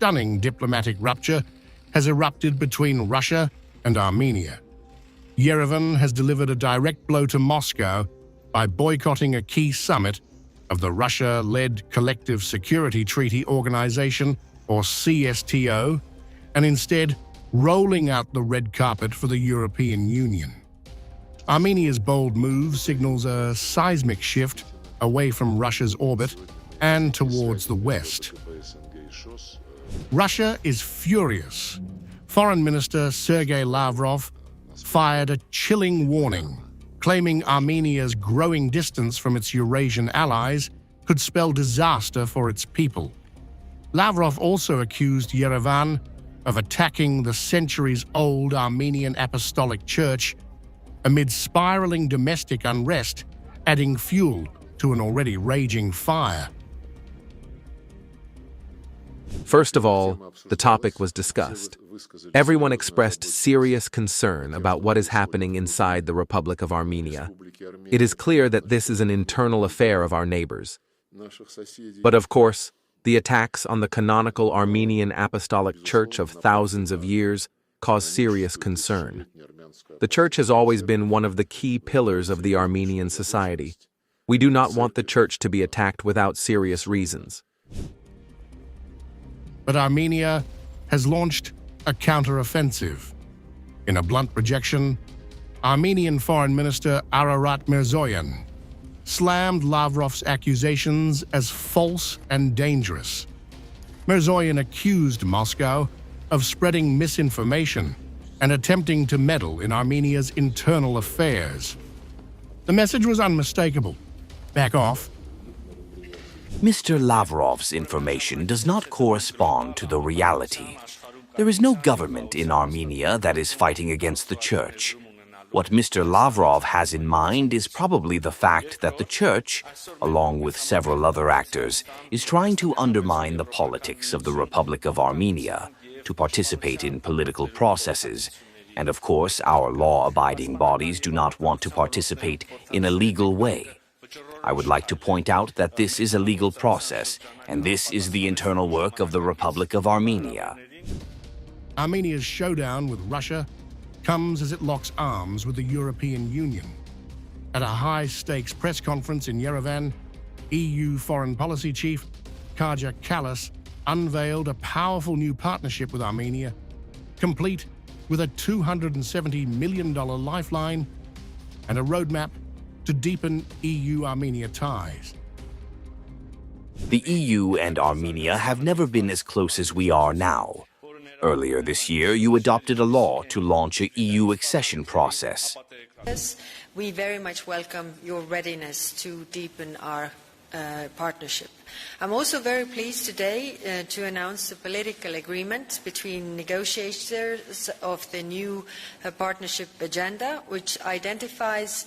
stunning diplomatic rupture has erupted between Russia and Armenia. Yerevan has delivered a direct blow to Moscow by boycotting a key summit of the Russia-led Collective Security Treaty Organization, or CSTO, and instead rolling out the red carpet for the European Union. Armenia's bold move signals a seismic shift away from Russia's orbit and towards the West. Russia is furious. Foreign Minister Sergey Lavrov fired a chilling warning, claiming Armenia's growing distance from its Eurasian allies could spell disaster for its people. Lavrov also accused Yerevan of attacking the centuries-old Armenian Apostolic Church amid spiraling domestic unrest, adding fuel to an already raging fire. First of all, the topic was discussed. Everyone expressed serious concern about what is happening inside the Republic of Armenia. It is clear that this is an internal affair of our neighbors. But of course, the attacks on the canonical Armenian Apostolic Church of thousands of years cause serious concern. The Church has always been one of the key pillars of the Armenian society. We do not want the Church to be attacked without serious reasons. But Armenia has launched a counter-offensive. In a blunt rejection, Armenian Foreign Minister Ararat Mirzoyan slammed Lavrov's accusations as false and dangerous. Mirzoyan accused Moscow of spreading misinformation and attempting to meddle in Armenia's internal affairs. The message was unmistakable. Back off. Mr. Lavrov's information does not correspond to the reality. There is no government in Armenia that is fighting against the Church. What Mr. Lavrov has in mind is probably the fact that the Church, along with several other actors, is trying to undermine the politics of the Republic of Armenia, to participate in political processes, and of course our law-abiding bodies do not want to participate in a legal way. I would like to point out that this is a legal process, and this is the internal work of the Republic of Armenia. Armenia's showdown with Russia comes as it locks arms with the European Union. At a high-stakes press conference in Yerevan, EU Foreign Policy Chief Kaja Kallas unveiled a powerful new partnership with Armenia, complete with a $270 million lifeline and a roadmap to deepen EU-Armenia ties. The EU and Armenia have never been as close as we are now. Earlier this year, you adopted a law to launch an EU accession process. We very much welcome your readiness to deepen our partnership. I'm also very pleased today to announce the political agreement between negotiators of the new partnership agenda, which identifies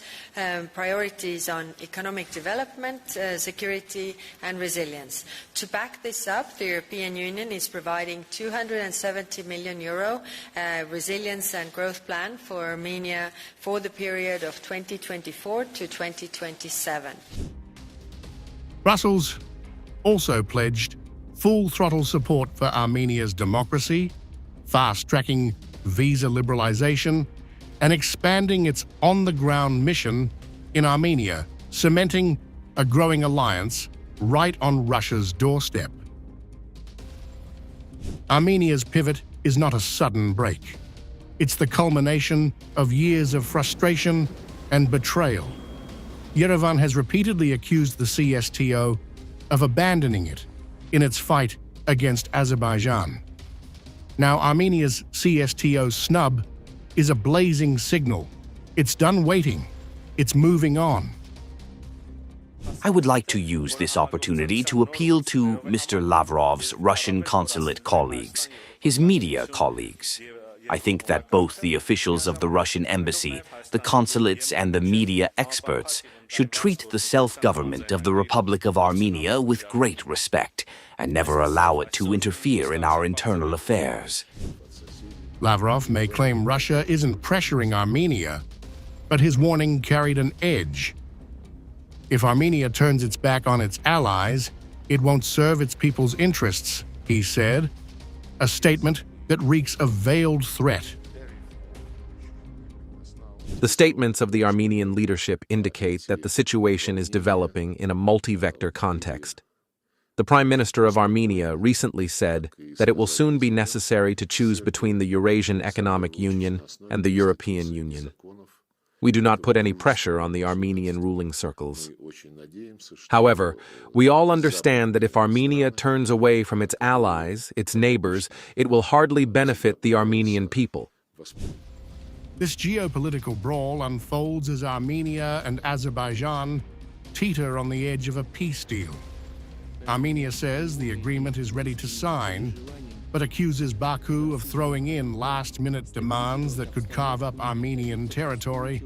priorities on economic development, security and resilience. To back this up, the European Union is providing €270 million resilience and growth plan for Armenia for the period of 2024 to 2027. Brussels also pledged full-throttle support for Armenia's democracy, fast-tracking visa liberalization, and expanding its on-the-ground mission in Armenia, cementing a growing alliance right on Russia's doorstep. Armenia's pivot is not a sudden break. It's the culmination of years of frustration and betrayal. Yerevan has repeatedly accused the CSTO of abandoning it in its fight against Azerbaijan. Now, Armenia's CSTO snub is a blazing signal. It's done waiting. It's moving on. I would like to use this opportunity to appeal to Mr. Lavrov's Russian consulate colleagues, his media colleagues. I think that both the officials of the Russian embassy, the consulates and the media experts should treat the self-government of the Republic of Armenia with great respect and never allow it to interfere in our internal affairs. Lavrov may claim Russia isn't pressuring Armenia, but his warning carried an edge. If Armenia turns its back on its allies, it won't serve its people's interests, he said. a statement that reeks of veiled threat. The statements of the Armenian leadership indicate that the situation is developing in a multi-vector context. The Prime Minister of Armenia recently said that it will soon be necessary to choose between the Eurasian Economic Union and the European Union. We do not put any pressure on the Armenian ruling circles. However, we all understand that if Armenia turns away from its allies, its neighbors, it will hardly benefit the Armenian people. This geopolitical brawl unfolds as Armenia and Azerbaijan teeter on the edge of a peace deal. Armenia says the agreement is ready to sign, but accuses Baku of throwing in last-minute demands that could carve up Armenian territory